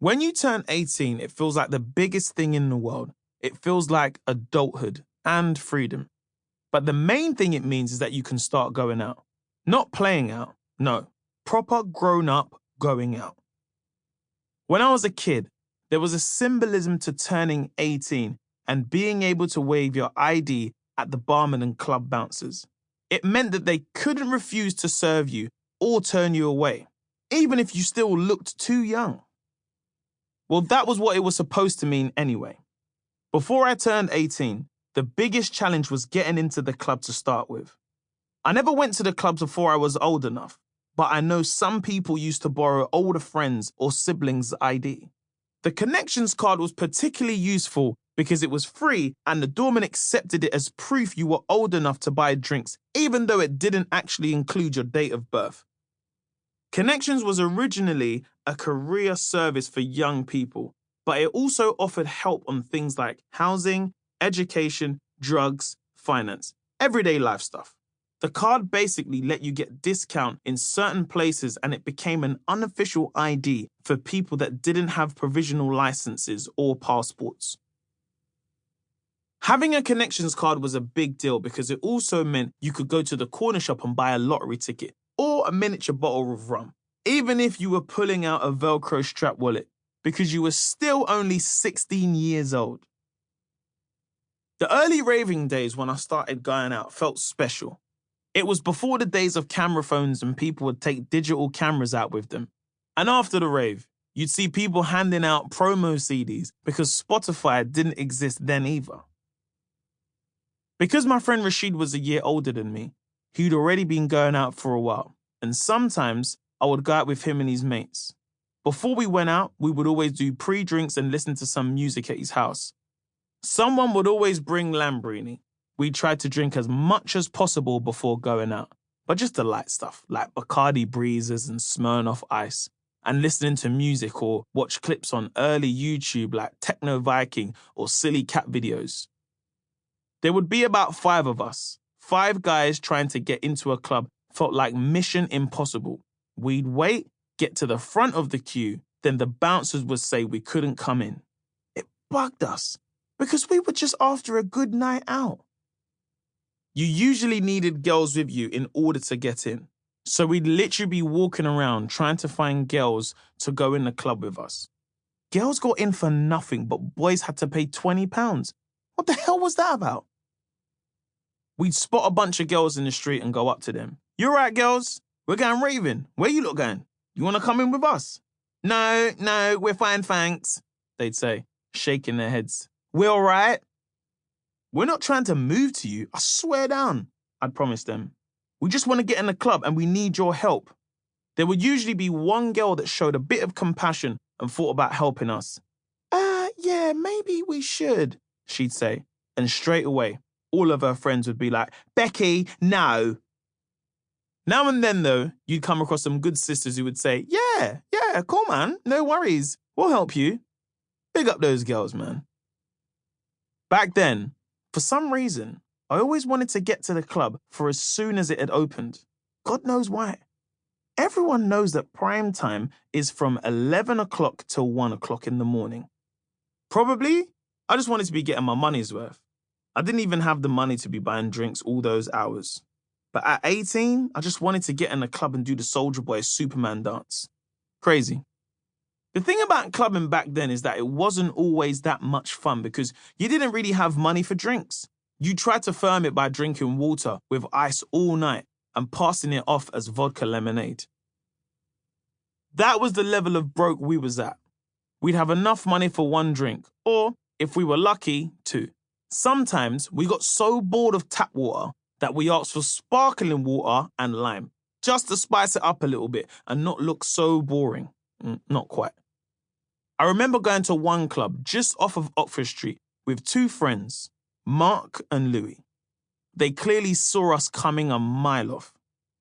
When you turn 18, it feels like the biggest thing in the world. It feels like adulthood and freedom. But the main thing it means is that you can start going out. Not playing out, no. Proper grown-up going out. When I was a kid, there was a symbolism to turning 18 and being able to wave your ID at the barman and club bouncers. It meant that they couldn't refuse to serve you or turn you away, even if you still looked too young. Well, that was what it was supposed to mean anyway. Before I turned 18, the biggest challenge was getting into the club to start with. I never went to the clubs before I was old enough, but I know some people used to borrow older friends or siblings' ID. The connections card was particularly useful because it was free and the doorman accepted it as proof you were old enough to buy drinks, even though it didn't actually include your date of birth. Connections was originally a career service for young people, but it also offered help on things like housing, education, drugs, finance, everyday life stuff. The card basically let you get discount in certain places and it became an unofficial ID for people that didn't have provisional licenses or passports. Having a connections card was a big deal because it also meant you could go to the corner shop and buy a lottery ticket or a miniature bottle of rum, even if you were pulling out a Velcro strap wallet, because you were still only 16 years old. The early raving days when I started going out felt special. It was before the days of camera phones and people would take digital cameras out with them. And after the rave, you'd see people handing out promo CDs because Spotify didn't exist then either. Because my friend Rashid was a year older than me, he'd already been going out for a while, and sometimes I would go out with him and his mates. Before we went out, we would always do pre-drinks and listen to some music at his house. Someone would always bring Lambrini. We tried to drink as much as possible before going out, but just the light stuff like Bacardi Breezers and Smirnoff Ice, and listening to music or watch clips on early YouTube like Techno Viking or Silly Cat videos. There would be about 5 of us. 5 guys trying to get into a club felt like mission impossible. We'd wait, get to the front of the queue, then the bouncers would say we couldn't come in. It bugged us because we were just after a good night out. You usually needed girls with you in order to get in. So we'd literally be walking around trying to find girls to go in the club with us. Girls got in for nothing, but boys had to pay £20. What the hell was that about? We'd spot a bunch of girls in the street and go up to them. You all right, girls? We're going raving. Where you lot going? You want to come in with us? No, we're fine, thanks, they'd say, shaking their heads. We're all right. We're not trying to move to you, I swear down, I'd promise them. We just want to get in the club and we need your help. There would usually be one girl that showed a bit of compassion and thought about helping us. Yeah, maybe we should, she'd say. And straight away, all of her friends would be like, Becky, no. Now and then, though, you'd come across some good sisters who would say, yeah, cool, man, no worries, we'll help you. Big up those girls, man. Back then, for some reason, I always wanted to get to the club for as soon as it had opened. God knows why. Everyone knows that prime time is from 11 o'clock till 1 o'clock in the morning. Probably, I just wanted to be getting my money's worth. I didn't even have the money to be buying drinks all those hours. But at 18, I just wanted to get in the club and do the Soulja Boy Superman dance. Crazy. The thing about clubbing back then is that it wasn't always that much fun because you didn't really have money for drinks. You tried to firm it by drinking water with ice all night and passing it off as vodka lemonade. That was the level of broke we was at. We'd have enough money for 1 drink, or, if we were lucky, 2. Sometimes we got so bored of tap water that we asked for sparkling water and lime, just to spice it up a little bit and not look so boring. Not quite. I remember going to one club just off of Oxford Street with 2 friends, Mark and Louis. They clearly saw us coming a mile off.